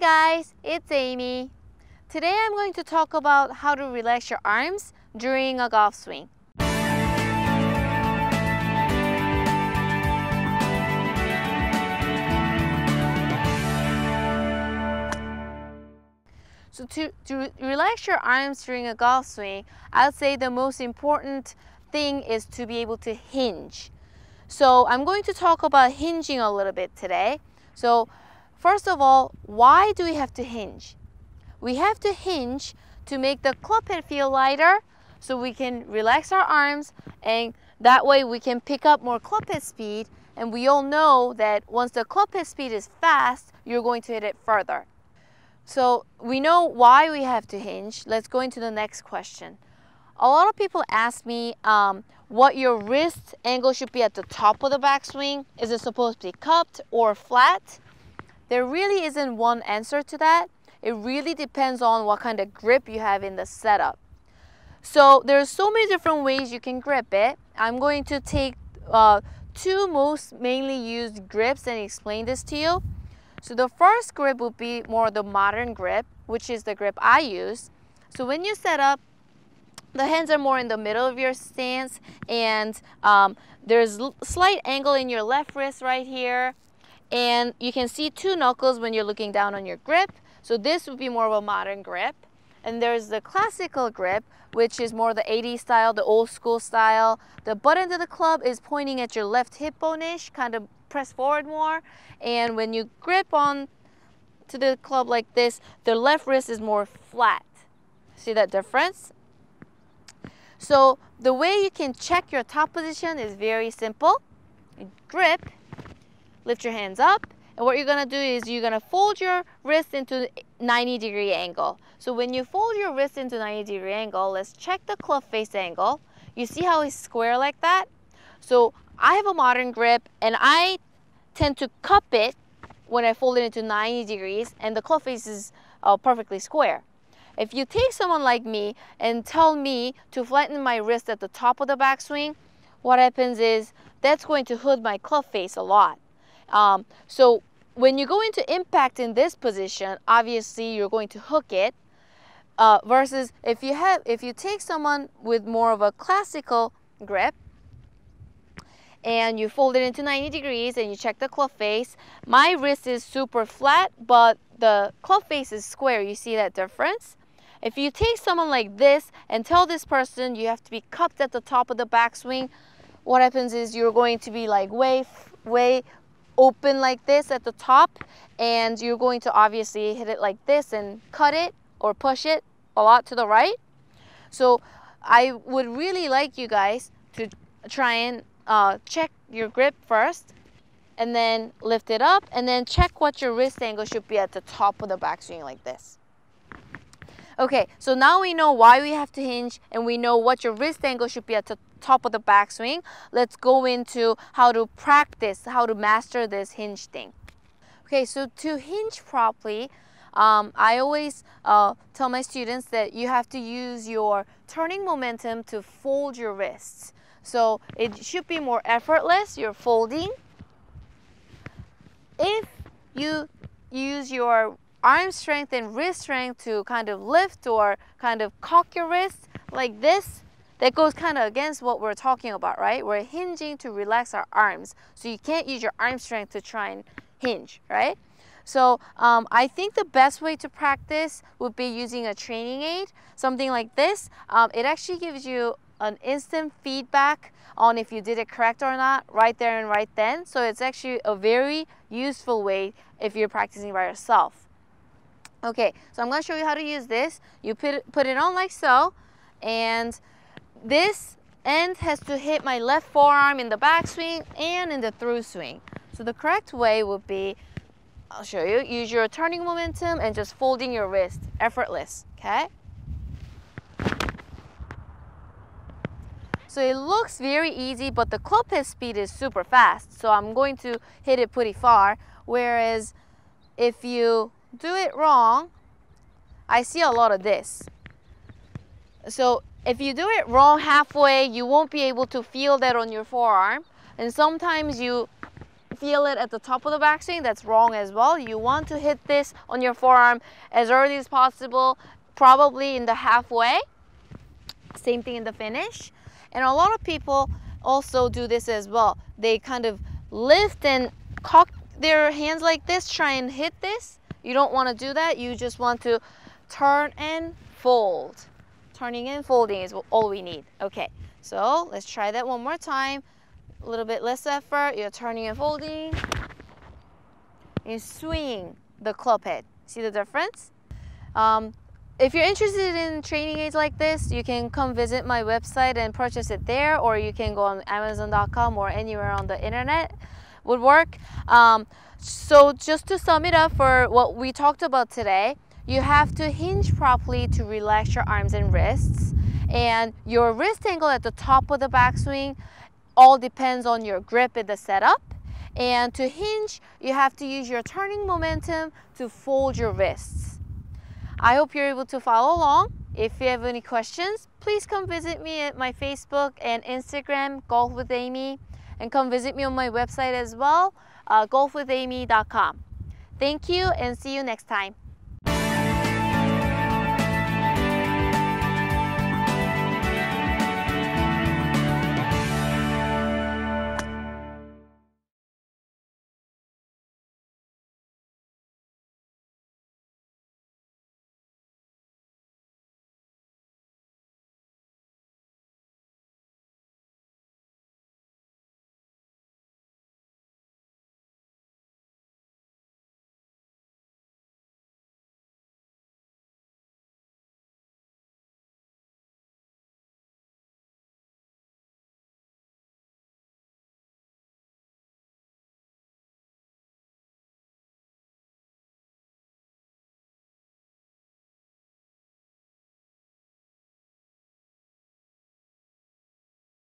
Hi guys, it's Amy. Today I'm going to talk about how to relax your arms during a golf swing. So to relax your arms during a golf swing, I'd say the most important thing is to be able to hinge. So I'm going to talk about hinging a little bit today. So first of all, why do we have to hinge? We have to hinge to make the club head feel lighter so we can relax our arms, and that way we can pick up more club head speed. And we all know that once the club head speed is fast, you're going to hit it further. So we know why we have to hinge. Let's go into the next question. A lot of people ask me what your wrist angle should be at the top of the backswing. Is it supposed to be cupped or flat? There really isn't one answer to that. It really depends on what kind of grip you have in the setup. So there's so many different ways you can grip it. I'm going to take two most mainly used grips and explain this to you. So the first grip would be more the modern grip, which is the grip I use. So when you set up, the hands are more in the middle of your stance, and there's slight angle in your left wrist right here. And you can see two knuckles when you're looking down on your grip. So this would be more of a modern grip. And there's the classical grip, which is more the 80s style, the old school style. The butt end of the club is pointing at your left hip bone-ish, kind of press forward more. And when you grip on to the club like this, the left wrist is more flat. See that difference? So the way you can check your top position is very simple. You grip, lift your hands up, and what you're gonna do is you're gonna fold your wrist into 90-degree angle. So when you fold your wrist into 90-degree angle, let's check the club face angle. You see how it's square like that? So I have a modern grip, and I tend to cup it when I fold it into 90 degrees, and the club face is perfectly square. If you take someone like me and tell me to flatten my wrist at the top of the backswing, what happens is that's going to hood my club face a lot. So when you go into impact in this position, obviously you're going to hook it. Versus if you take someone with more of a classical grip and you fold it into 90 degrees and you check the club face, my wrist is super flat, but the club face is square. You see that difference? If you take someone like this and tell this person you have to be cupped at the top of the backswing, what happens is you're going to be like way open like this at the top, and you're going to obviously hit it like this and cut it or push it a lot to the right. So I would really like you guys to try and check your grip first, and then lift it up, and then check what your wrist angle should be at the top of the backswing like this. Okay, so now we know why we have to hinge, and we know what your wrist angle should be at the top of the backswing. Let's go into how to practice, how to master this hinge thing. Okay, so to hinge properly, I always tell my students that you have to use your turning momentum to fold your wrists. So it should be more effortless, you're folding. If you use your arm strength and wrist strength to kind of lift or kind of cock your wrist like this, that goes kind of against what we're talking about, right? We're hinging to relax our arms. So you can't use your arm strength to try and hinge, right? So I think the best way to practice would be using a training aid, something like this. It actually gives you an instant feedback on if you did it correct or not, right there and right then. So it's actually a very useful way if you're practicing by yourself. Okay, so I'm going to show you how to use this. You put it on like so, and this end has to hit my left forearm in the backswing and in the through swing. So the correct way would be, I'll show you, use your turning momentum and just folding your wrist, effortless, okay? So it looks very easy, but the club head speed is super fast. So I'm going to hit it pretty far, whereas if you do it wrong, I see a lot of this. So if you do it wrong halfway, you won't be able to feel that on your forearm. And sometimes you feel it at the top of the backswing, that's wrong as well. You want to hit this on your forearm as early as possible, probably in the halfway. Same thing in the finish. And a lot of people also do this as well. They kind of lift and cock their hands like this, try and hit this. You don't want to do that. You just want to turn and fold. Turning and folding is all we need. Okay, so let's try that one more time. A little bit less effort. You're turning and folding. And swinging the club head. See the difference? If you're interested in training aids like this, you can come visit my website and purchase it there, or you can go on Amazon.com or anywhere on the internet would work. So just to sum it up for what we talked about today, you have to hinge properly to relax your arms and wrists, and your wrist angle at the top of the backswing all depends on your grip in the setup. And to hinge, you have to use your turning momentum to fold your wrists. I hope you're able to follow along. If you have any questions, please come visit me at my Facebook and Instagram, Golf with Aimee, and come visit me on my website as well, golfwithaimee.com. Thank you and see you next time.